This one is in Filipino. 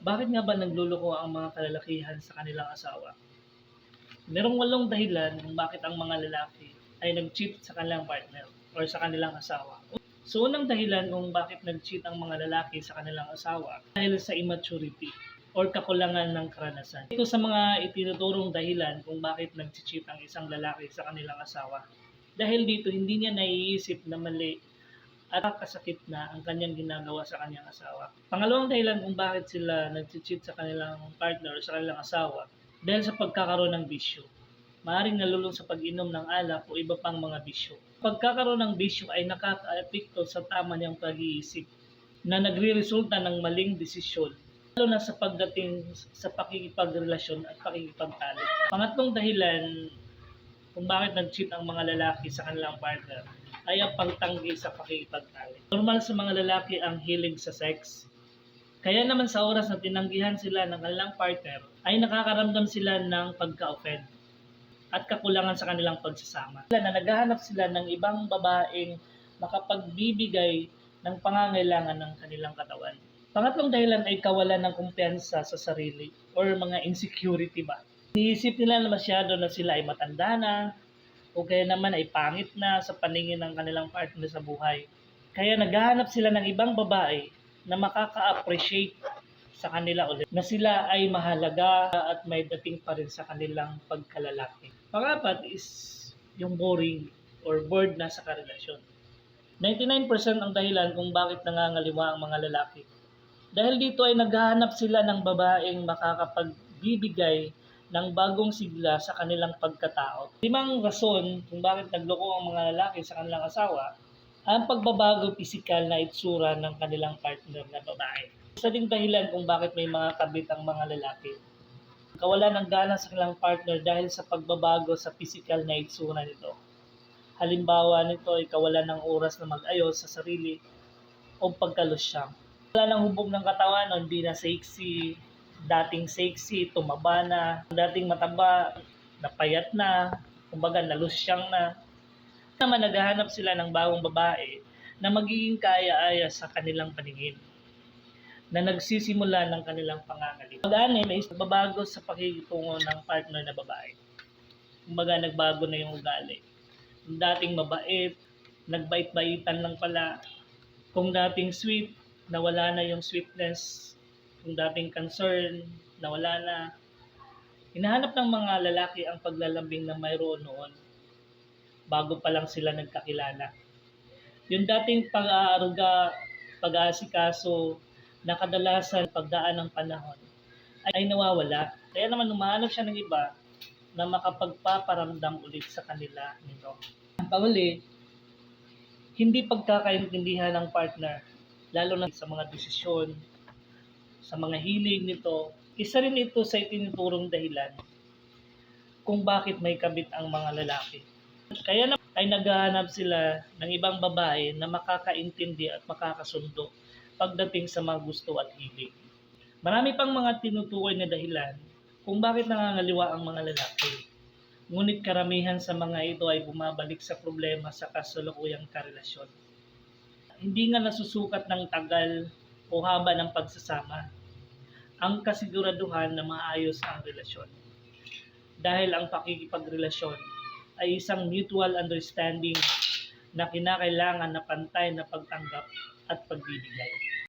Bakit nga ba nagluloko ang mga kalalakihan sa kanilang asawa? Merong 8 dahilan kung bakit ang mga lalaki ay nag-cheat sa kanilang partner or sa kanilang asawa. So, unang dahilan kung bakit nag-cheat ang mga lalaki sa kanilang asawa dahil sa immaturity or kakulangan ng karanasan. Ito sa mga itinuturong dahilan kung bakit nag-cheat ang isang lalaki sa kanilang asawa. Dahil dito, hindi niya naiisip na mali at kasakit na ang kanyang ginagawa sa kanyang asawa. Pangalawang dahilan kung bakit sila nag-cheat sa kanilang partner o sa kanilang asawa dahil sa pagkakaroon ng bisyo. Maaaring nalulung sa pag-inom ng alak o iba pang mga bisyo. Pagkakaroon ng bisyo ay nakaka-epekto sa tama niyang pag-iisip na nagre-resulta ng maling desisyon lalo na sa pagdating sa pakikipagrelasyon at pakikipagtalik. Pangatlong dahilan kung bakit nag-cheat ang mga lalaki sa kanilang partner ay ang pagtanggi sa pakikipagtalik. Normal sa mga lalaki ang hilig sa sex. Kaya naman sa oras na tinanggihan sila ng kanilang partner, ay nakakaramdam sila ng pagka-offend at kakulangan sa kanilang pagsasama. Na naghahanap sila ng ibang babaeng makapagbibigay ng pangangailangan ng kanilang katawan. Pangatlong dahilan ay kawalan ng kumpiyansa sa sarili or mga insecurity ba. Iniisip nila na masyado na sila ay matanda na o kaya naman ay pangit na sa paningin ng kanilang partner sa buhay. Kaya naghahanap sila ng ibang babae na makaka-appreciate sa kanila ulit na sila ay mahalaga at may dating pa rin sa kanilang pagkalalaki. Pangapat is yung boring or bored na sa karelasyon. 99% ang dahilan kung bakit nangangaliwa ang mga lalaki. Dahil dito ay naghahanap sila ng babaeng makakapagbibigay ng bagong sigla sa kanilang pagkatao. 5 rason kung bakit nagloko ang mga lalaki sa kanilang asawa ang pagbabago pisikal na itsura ng kanilang partner na babae. Isa ding dahilan kung bakit may mga kabit ang mga lalaki. Kawalan ng gana sa kanilang partner dahil sa pagbabago sa pisikal na itsura nito. Halimbawa nito ay kawalan ng oras na mag-ayos sa sarili o pagkalusyang. Wala ng hubog ng katawan o hindi na sexy, dating sexy, tumaba na, dating mataba, napayat na, kumbaga nalusyang na. Naman naghahanap sila ng bagong babae na magiging kaaya-aya sa kanilang paningin na nagsisimula ng kanilang pangangaliwa. Pag-anim ay babago sa pakikitungo ng partner na babae. Kumbaga nagbago na yung ugali. Kung dating mabait, nagbait-baitan lang pala. Kung dating sweet, nawala na yung sweetness. Kung dating concern, nawala na. Hinahanap ng mga lalaki ang paglalambing na mayroon noon bago pa lang sila nagkakilala. Yung dating pag-aaruga, pag-aasikaso, na kadalasan pagdaan ng panahon ay nawawala. Kaya naman humahanap siya ng iba na makapagpaparamdam ulit sa kanila nito. Ang panghuli, hindi pagkakaintindihan ng partner, lalo na sa mga desisyon, sa mga hilig nito. Isa rin ito sa itinuturong dahilan kung bakit may kabit ang mga lalaki. Kaya naman ay naghahanap sila ng ibang babae na makakaintindi at makakasundo pagdating sa mga gusto at hilig. Marami pang mga tinutukoy na dahilan kung bakit nangangaliwa ang mga lalaki. Ngunit karamihan sa mga ito ay bumabalik sa problema sa kasalukuyang karelasyon. Hindi nga nasusukat ng tagal o haba ng pagsasama ang kasiguraduhan na maayos ang relasyon. Dahil ang pakikipagrelasyon ay isang mutual understanding na kinakailangan na pantay na pagtanggap at pagbibigay.